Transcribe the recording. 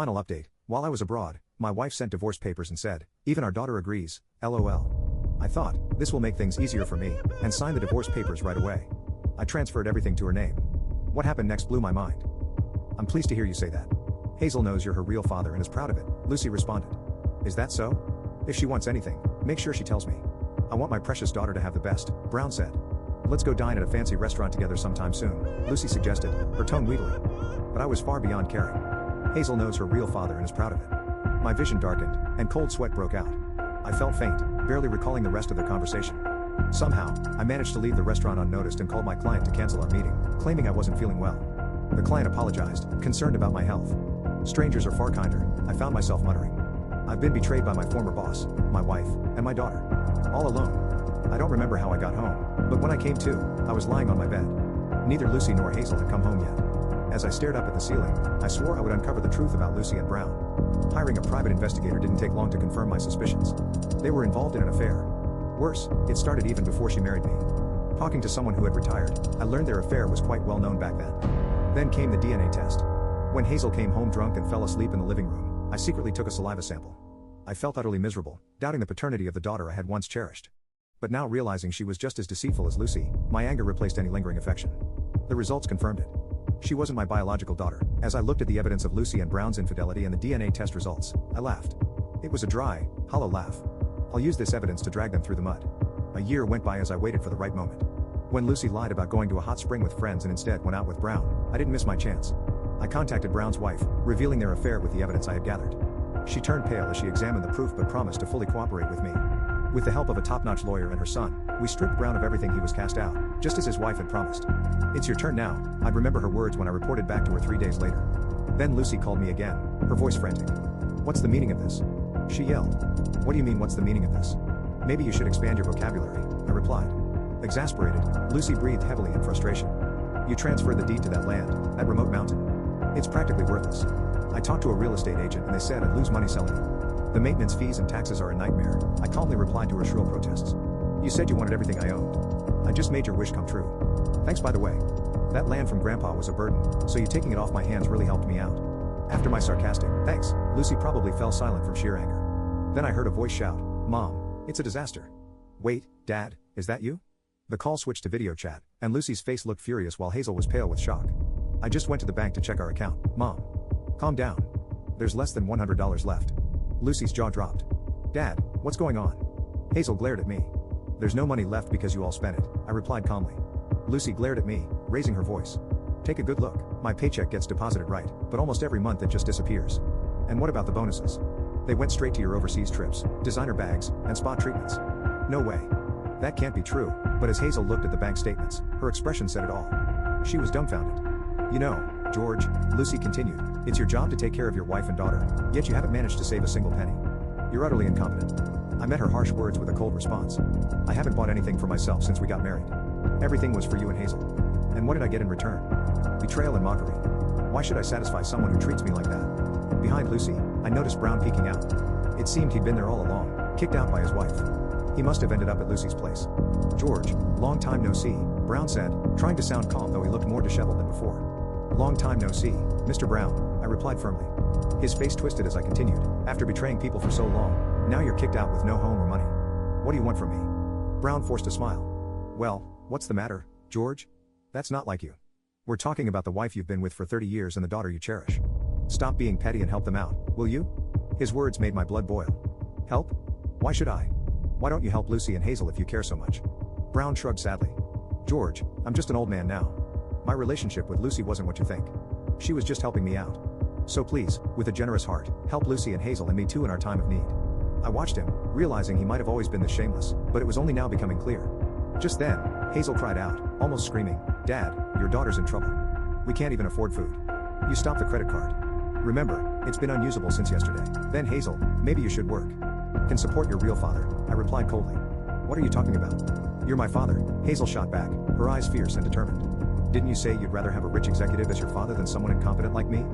Final update: while I was abroad, my wife sent divorce papers and said, "Even our daughter agrees, lol." I thought, this will make things easier for me, and signed the divorce papers right away. I transferred everything to her name. What happened next blew my mind. "I'm pleased to hear you say that. Hazel knows you're her real father and is proud of it," Lucy responded. "Is that so? If she wants anything, make sure she tells me. I want my precious daughter to have the best," Brown said. "Let's go dine at a fancy restaurant together sometime soon," Lucy suggested, her tone wheedling. But I was far beyond caring. Hazel knows her real father and is proud of it. My vision darkened, and cold sweat broke out. I felt faint, barely recalling the rest of their conversation. Somehow, I managed to leave the restaurant unnoticed and called my client to cancel our meeting, claiming I wasn't feeling well. The client apologized, concerned about my health. "Strangers are far kinder," I found myself muttering. "I've been betrayed by my former boss, my wife, and my daughter. All alone." I don't remember how I got home, but when I came to, I was lying on my bed. Neither Lucy nor Hazel had come home yet. As I stared up at the ceiling, I swore I would uncover the truth about Lucy and Brown. Hiring a private investigator didn't take long to confirm my suspicions. They were involved in an affair. Worse, it started even before she married me. Talking to someone who had retired, I learned their affair was quite well known back then. Then came the DNA test. When Hazel came home drunk and fell asleep in the living room, I secretly took a saliva sample. I felt utterly miserable, doubting the paternity of the daughter I had once cherished. But now realizing she was just as deceitful as Lucy, my anger replaced any lingering affection. The results confirmed it. She wasn't my biological daughter. As I looked at the evidence of Lucy and Brown's infidelity and the DNA test results, I laughed. It was a dry, hollow laugh. I'll use this evidence to drag them through the mud. A year went by as I waited for the right moment. When Lucy lied about going to a hot spring with friends and instead went out with Brown, I didn't miss my chance. I contacted Brown's wife, revealing their affair with the evidence I had gathered. She turned pale as she examined the proof but promised to fully cooperate with me. With the help of a top-notch lawyer and her son, we stripped Brown of everything he was cast out, just as his wife had promised. "It's your turn now," I'd remember her words when I reported back to her 3 days later. Then Lucy called me again, her voice frantic. "What's the meaning of this?" she yelled. "What do you mean, what's the meaning of this? Maybe you should expand your vocabulary," I replied. Exasperated, Lucy breathed heavily in frustration. "You transferred the deed to that land, that remote mountain. It's practically worthless. I talked to a real estate agent and they said I'd lose money selling it. The maintenance fees and taxes are a nightmare," I calmly replied to her shrill protests. "You said you wanted everything I owned. I just made your wish come true. Thanks, by the way. That land from Grandpa was a burden, so you taking it off my hands really helped me out." After my sarcastic "thanks," Lucy probably fell silent from sheer anger. Then I heard a voice shout, "Mom, it's a disaster." "Wait, Dad, is that you?" The call switched to video chat, and Lucy's face looked furious while Hazel was pale with shock. "I just went to the bank to check our account, Mom." "Calm down. There's less than $100 left." Lucy's jaw dropped. "Dad, what's going on?" Hazel glared at me. "There's no money left because you all spent it," I replied calmly. Lucy glared at me, raising her voice. "Take a good look. My paycheck gets deposited right, but almost every month it just disappears. And what about the bonuses? They went straight to your overseas trips, designer bags, and spa treatments." "No way. That can't be true," but as Hazel looked at the bank statements, her expression said it all. She was dumbfounded. "You know, George," Lucy continued, "it's your job to take care of your wife and daughter, yet you haven't managed to save a single penny. You're utterly incompetent." I met her harsh words with a cold response. "I haven't bought anything for myself since we got married. Everything was for you and Hazel. And what did I get in return? Betrayal and mockery. Why should I satisfy someone who treats me like that?" Behind Lucy, I noticed Brown peeking out. It seemed he'd been there all along, kicked out by his wife. He must have ended up at Lucy's place. "George, long time no see," Brown said, trying to sound calm though he looked more disheveled than before. "Long time no see, Mr. Brown," I replied firmly. His face twisted as I continued. "After betraying people for so long, now you're kicked out with no home or money. What do you want from me?" Brown forced a smile. "Well, what's the matter, George? That's not like you. We're talking about the wife you've been with for 30 years and the daughter you cherish. Stop being petty and help them out, will you?" His words made my blood boil. "Help? Why should I? Why don't you help Lucy and Hazel if you care so much?" Brown shrugged sadly. "George, I'm just an old man now. My relationship with Lucy wasn't what you think. She was just helping me out. So please, with a generous heart, help Lucy and Hazel and me too in our time of need." I watched him, realizing he might have always been this shameless, but it was only now becoming clear. Just then, Hazel cried out, almost screaming, "Dad, your daughter's in trouble. We can't even afford food. You stopped the credit card. Remember, it's been unusable since yesterday." Then Hazel, "Maybe you should work. Can support your real father," I replied coldly. "What are you talking about? You're my father," Hazel shot back, her eyes fierce and determined. "Didn't you say you'd rather have a rich executive as your father than someone incompetent like me?"